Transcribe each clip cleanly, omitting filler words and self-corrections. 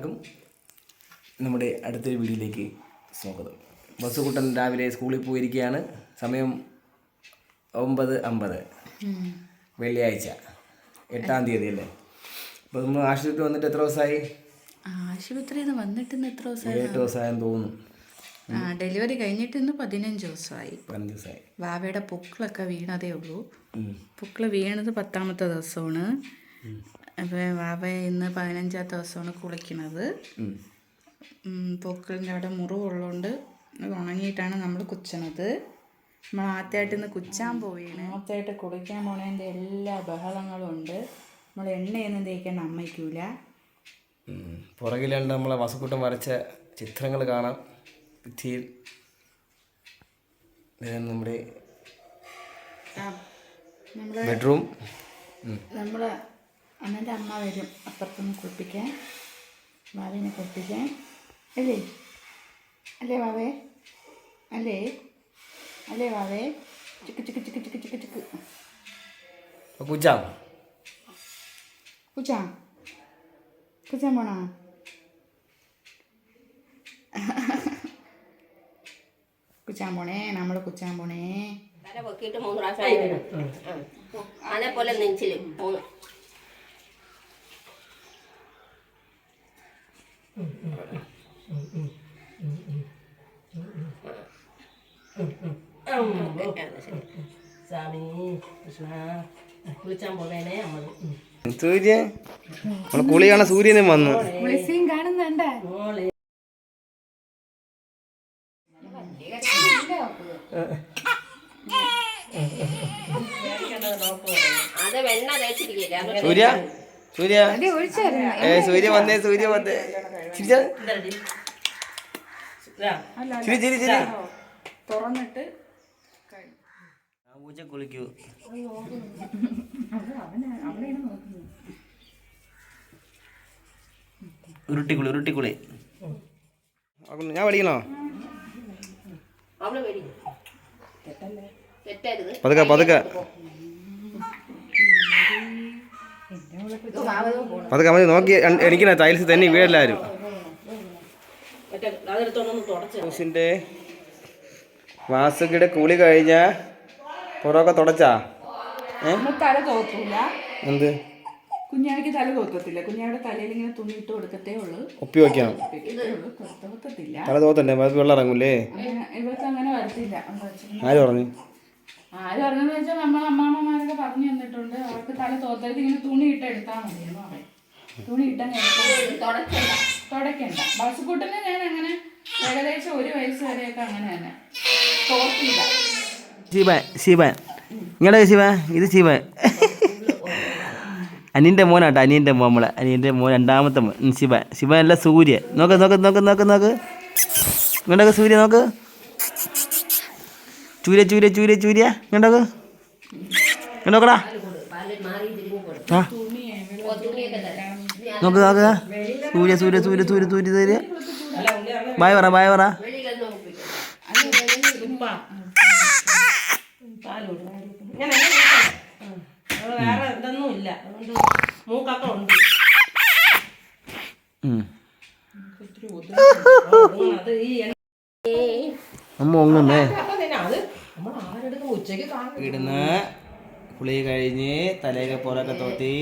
എല്ലാവർക്കും നമ്മുടെ അടുത്തൊരു വീഡിയോയിലേക്ക് സ്വാഗതം. ബസ്സുകുട്ടൻ രാവിലെ സ്കൂളിൽ പോയിരിക്കുകയാണ്. സമയം 9:50, വെള്ളിയാഴ്ച 8-ാം തീയതി അല്ലേ. അപ്പോൾ നമ്മൾ ആശുപത്രി വന്നിട്ട് എത്ര ദിവസമായി? ആശുപത്രിയിൽ നിന്ന് വന്നിട്ട് ഇന്ന് എത്ര ദിവസമായി? 7 ദിവസമായെന്ന് തോന്നുന്നു. ഡെലിവറി കഴിഞ്ഞിട്ട് ഇന്ന് 15 ദിവസമായി. വാവയുടെ പൊക്കിളൊക്കെ വീണതേ ഉള്ളൂ. പൊക്കിൾ വീണത് 10ാമത്തെ ദിവസമാണ്. അപ്പോൾ വാവ ഇന്ന് 15ാമത്തെ ദിവസമാണ് കുളിക്കുന്നത്. പൊക്കിളിൻ്റെ അവിടെ മുറിവുള്ളതുകൊണ്ട് ഉണങ്ങിയിട്ടാണ് നമ്മൾ കുച്ചണത്. നമ്മൾ ആദ്യമായിട്ട് ഇന്ന് കുച്ചാൻ പോവുകയാണ്. ആദ്യമായിട്ട് കുളിക്കാൻ പോണതിൻ്റെ എല്ലാ ബഹളങ്ങളും ഉണ്ട്. നമ്മൾ എണ്ണയൊന്നും തേക്കേണ്ട അമ്മയ്ക്കൂല. പുറകിലുണ്ട് നമ്മളെ വസുക്കുട്ടൻ വരച്ച ചിത്രങ്ങൾ കാണാം ഭിത്തിയിൽ. നമ്മുടെ ബെഡ്റൂം. നമ്മൾ അമ്മൻ്റെ അമ്മ വരും അപ്പുറത്തുനിന്ന് കുളിപ്പിക്കാൻ, വാവേനെ കുളിപ്പിക്കാൻ. അല്ലേ അല്ലേ വാവേ? അല്ലേ അല്ലേ വാവേ? ചിക്ക് ചിക്ക് ചിക്ക് ചിക്ക് ചിക്ക് ചിക്ക് കുച്ചാം കുച്ചാൻ കുച്ചാൻ പോണോ? കുച്ചാൻ പോണേ, നമ്മൾ കുച്ചാൻ പോണേ. പൊക്കിയിട്ട് 3 പ്രാവശ്യം അതേപോലെ നെഞ്ചില് 3. സൂര്യ നമ്മളെ കുളി കാണാൻ സൂര്യനും വന്നു. കാണുന്നുണ്ട്. സൂര്യ സൂര്യ സൂര്യ വന്നേ, സൂര്യ വന്നേ. ചിരി ചിരി ചിരി ചിരി തുറന്നിട്ട് പൂച്ച കുളിക്കൂ. ഉരുട്ടിക്കുളി ഉരുട്ടിക്കുളി. ഞാൻ പഠിക്കണോ? പതുക്കെ പതുക്കെ പതുക്കെ മതി. നോക്കി എണിക്കണ ടൈൽസ് തന്നെ വീടെല്ലാവരും. ൂസിൻ്റെ വാസുകിയുടെ കുളി കഴിഞ്ഞ പുറമൊക്കെ തുടച്ചാ? തല തോത്തൂല. എന്ത് കുഞ്ഞാടിക്ക് തല തോത്തത്തില്ല. കുഞ്ഞാടെ തലയിൽ ഇങ്ങനെ തുണി ഇട്ട് കൊടുക്കത്തേ ഉള്ളൂ. ഒപ്പി വയ്ക്കണം. തോത്തത്തില്ല. തല തോത്തണ്ടേ? വെള്ളം ഇറങ്ങൂലേ? ഇവർക്ക് അങ്ങനെ വരത്തില്ല. ആര് പറഞ്ഞു? ആര് പറഞ്ഞെന്ന് വെച്ചാൽ നമ്മൾ അമ്മാമ്മമാരൊക്കെ പറഞ്ഞു തന്നിട്ടുണ്ട്. അവർക്ക് തല തോത്തരുത്, ഇങ്ങനെ തുണി ഇട്ട് എടുത്താൽ മതിയെന്ന് പറയും. തുണി ഇട്ടങ്ങ് തുടയ്ക്കണ്ട. ബസ്സുകൂട്ടന് ഞാൻ അങ്ങനെ ഏകദേശം 1 വയസ്സ് വരെയൊക്കെ അങ്ങനെ തന്നെ തോർത്തില്ല. ശിവൻ ശിവൻ ഇങ്ങടെ ശിവൻ, ഇത് ശിവൻ. അനിയൻ്റെ മോനാട്ടോ, അനിയൻ്റെ മോൻ. നമ്മളെ അനിയൻ്റെ മോൻ 2ാമത്തെ മോൻ ശിവൻ. ശിവൻ അല്ല സൂര്യ. നോക്ക് നോക്ക് നോക്ക് നോക്ക് നോക്ക് ഇങ്ങോട്ടൊക്കെ സൂര്യ നോക്ക്. ചൂര്യ ചൂര്യ ചൂര്യ ചൂര്യ ഇങ്ങോട്ടൊക്കെ ഇങ്ങോട്ടോക്കടാ. ആ നോക്ക് നോക്ക് സൂര്യ സൂര്യ സൂര്യ സൂര്യ സൂര്യ സൂര്യ. ബായ് പറ ബായ് പറ. വേറെ ഇതൊന്നും ഇല്ല, മൂക്കൊക്കെ ഉണ്ട്. ഇടുന്ന് കുളി കഴിഞ്ഞ് തലയൊക്കെ പുറമൊക്കെ തോത്തി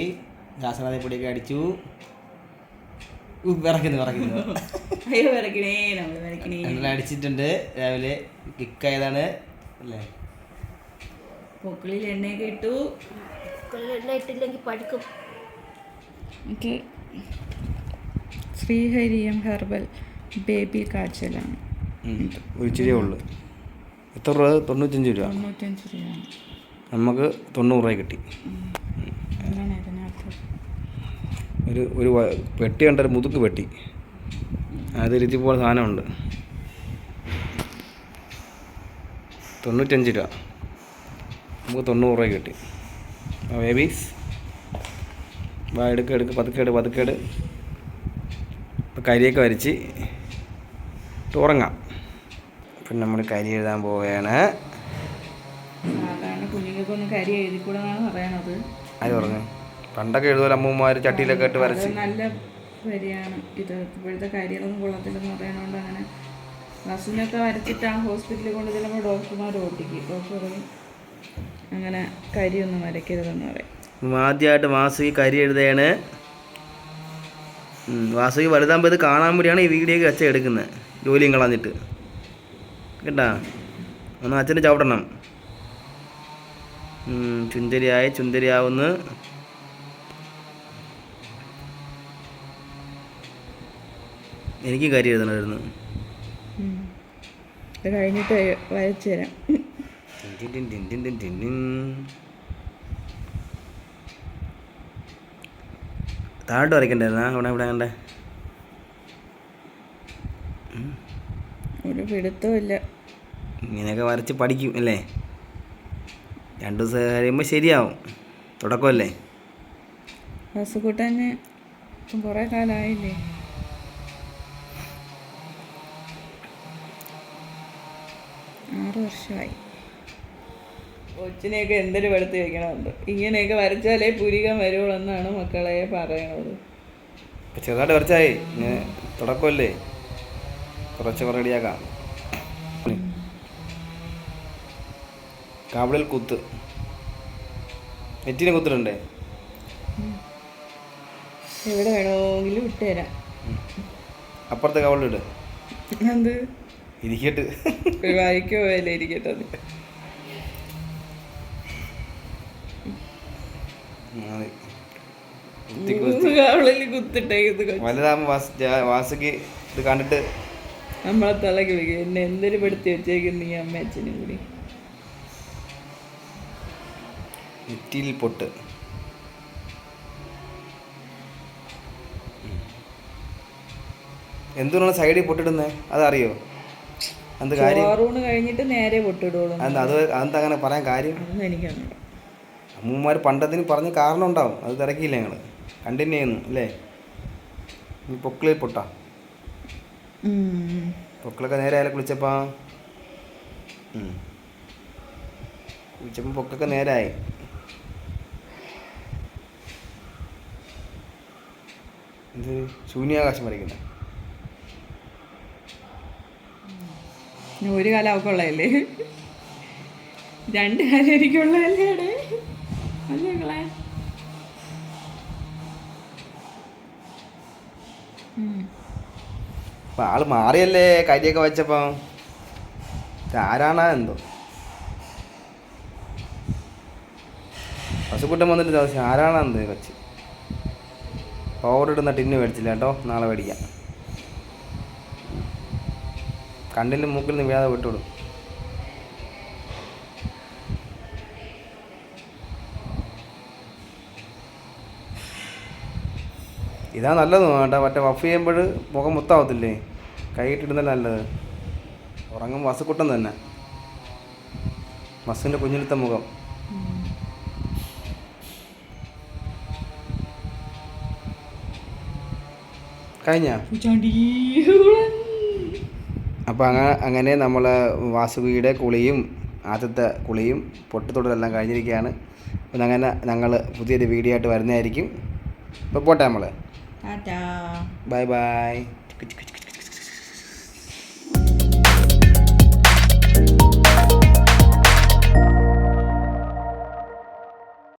ദാസനാഥ പൊടിയൊക്കെ അടിച്ചു. അടിച്ചിട്ടുണ്ട്. രാവിലെ കിക്കായതാണ് അല്ലേ? പൊക്കിളിൽ എണ്ണയൊക്കെ ഇട്ടു. എണ്ണ ഇട്ടില്ലെങ്കിൽ പഠിക്കും. ശ്രീഹരിയം ഹെർബൽ ബേബി കാച്ചലാണ്. ഒരു ഇച്ചിരിയേ ഉള്ളു. എത്ര രൂപ? 95 രൂപ. 95 രൂപയാണ്. നമുക്ക് 90 രൂപ കിട്ടി. ഒരു പെട്ടി കണ്ടൊരു മുതുക്ക് പെട്ടി, അത് രുചി പോലെ സാധനമുണ്ട്. 95 രൂപ. നമുക്ക് 90 രൂപ കിട്ടി. ബേബീസ് വാ എടുക്ക എടുക്ക്, പതുക്കേട് പതുക്കേട്. ഇപ്പം കരിയൊക്കെ വരച്ച് ഉറങ്ങാം. പിന്നെ നമ്മൾ കരി എഴുതാൻ പോവുകയാണ്. കുഞ്ഞുങ്ങൾക്കൊന്നും കരി എഴുതിക്കൂടെന്നാണ് പറയണത്. ആര് പറഞ്ഞു? പണ്ടൊക്കെ എഴുതുമല്ലോ അമ്മൂമ്മമാർ ചട്ടിയിലൊക്കെ ഇട്ട് വരച്ച്. നല്ല വരികയാണ്. ഇത് ഇപ്പോഴത്തെ കാര്യങ്ങളൊന്നും കൊള്ളത്തില്ലെന്ന് പറയുന്നതുകൊണ്ട് അങ്ങനെ വസുവിനൊക്കെ വരച്ചിട്ട് ആ ഹോസ്പിറ്റലിൽ കൊണ്ട് ചെല്ലുമ്പോൾ ഡോക്ടർമാർ ഓട്ടിക്കും. ഡോക്ടർ പറയും അങ്ങനെ കരിയൊന്നും വരയ്ക്കരുതെന്ന് പറയും. ആദ്യമായിട്ട് വാസുകി കരി എഴുതുകയാണ്. വാസുകി വലുതാകുമ്പോൾ ഇത് കാണാൻ വേണ്ടിയാണ് ഈ വീഡിയോക്ക് അച്ഛൻ എടുക്കുന്നത്, ജോലിയും കളഞ്ഞിട്ട് കേട്ടാ. ഒന്ന് അച്ഛൻ്റെ ചവിട്ടണം. ചുന്ദരിയാവുന്നു. എനിക്ക് കരി എഴുതണമായിരുന്നു. ഇത് കഴിഞ്ഞിട്ട് വരച്ചു തരാം. താഴോട്ട് വരയ്ക്കണ്ടായിരുന്നാ ഇവിടെ കണ്ടേ? ഒരു പിടുത്തവും ഇല്ല. ഇങ്ങനെയൊക്കെ വരച്ച് പഠിക്കും അല്ലേ? 2 ദിവസം കഴിയുമ്പോൾ ശരിയാവും. തുടക്കമല്ലേ? വസുക്കുട്ടന് കുറേ കാലമായില്ലേ? വർഷമായി. കൊച്ചിനെയൊക്കെ എന്തൊരു പഠിത്തം വയ്ക്കണമെന്നുണ്ട്. ഇങ്ങനെയൊക്കെ വരച്ചാലേ പുരികം വരുള്ളൂ എന്നാണ് മക്കളെ പറയണത്. ചെറുതായിട്ട് വരച്ചായി, തുടക്കമല്ലേ? കുറച്ചൊക്കെ റെഡിയാക്കാം. കാവളിൽ കുത്ത്, നെറ്റിന് കുത്തിട്ടുണ്ടേ. എവിടെ വേണമെങ്കിലും ഇട്ടുതരാം. അപ്പുറത്തെ കവളിലിട്. എന്ത് ഇരിക്കട്ട്, വായിക്കോ പോയല്ലേ ഇരിക്കട്ടെ. അത് വലുതാകുമ്പോ വാസുക്ക് ഇത് കണ്ടിട്ട് നമ്മളെ തലക്ക് വിളിക്കും. എന്നെ എന്തൊരു പെടുത്തി വെച്ചേക്കുന്നു ഈ അമ്മ അച്ഛനും കൂടി. നെറ്റിയിൽ പൊട്ട്. എന്തുകൊണ്ടാണ് സൈഡിൽ പൊട്ടിടുന്നത്? അതറിയോ? എന്ത് കാര്യം? ചോറൂണ് കഴിഞ്ഞിട്ട് നേരെ പൊട്ടിടുള്ളൂ. അതെന്താ അങ്ങനെ പറയാൻ കാര്യം? എനിക്കറിയില്ല. അമ്മൂമ്മമാർ പണ്ടതിന് പറഞ്ഞ കാരണം ഉണ്ടാവും. അത് തിരക്കിയില്ല ഞങ്ങൾ, കണ്ടിന്യൂ ചെയ്യുന്നു അല്ലേ? ഈ പൊക്കിളിൽ പൊട്ടാ. പൊക്കിളൊക്കെ നേരെ ആയാലും കുളിച്ചപ്പോൾ പൊക്കൊക്കെ നേരായി. ഇത് ശൂന്യാകാശം വരയ്ക്കുന്നത്. ഒരു കാലം അവക്കുള്ളതല്ലേ, 2 കാലം എനിക്കുള്ളതല്ലേ? അല്ലേ? അപ്പം ആള് മാറിയല്ലേ കരിയൊക്കെ വെച്ചപ്പോൾ. ആരാണാ എന്തോ പശുക്കുട്ടൻ വന്നിട്ട് ദിവസം ആരാണാ എന്തോ വെച്ച്. പവറിടുന്ന ടിന്ന് മേടിച്ചില്ല കേട്ടോ, നാളെ മേടിക്കാം. കണ്ണിലും മൂക്കിൽ നിന്ന് വീഴാതെ വിട്ടുവിടും. ഇതാ നല്ലത് കേട്ടോ. മറ്റേ വഫ് ചെയ്യുമ്പോൾ മുഖം മൊത്തമാവത്തില്ലേ? കൈയിട്ടിടുന്നല്ല നല്ലത്. ഉറങ്ങും വസുക്കുട്ടൻ തന്നെ, വസുവിൻ്റെ കുഞ്ഞിലത്തെ മുഖം. കഴിഞ്ഞ അപ്പം അങ്ങനെ നമ്മൾ വാസുകിയുടെ കുളിയും ആദ്യത്തെ കുളിയും പൊട്ടിത്തൊടലെല്ലാം കഴിഞ്ഞിരിക്കുകയാണ്. അപ്പം അങ്ങനെ ഞങ്ങൾ പുതിയൊരു വീഡിയോ ആയിട്ട് വരുന്നതായിരിക്കും. ഇപ്പോൾ പോട്ടെ നമ്മൾ. Tata, bye bye.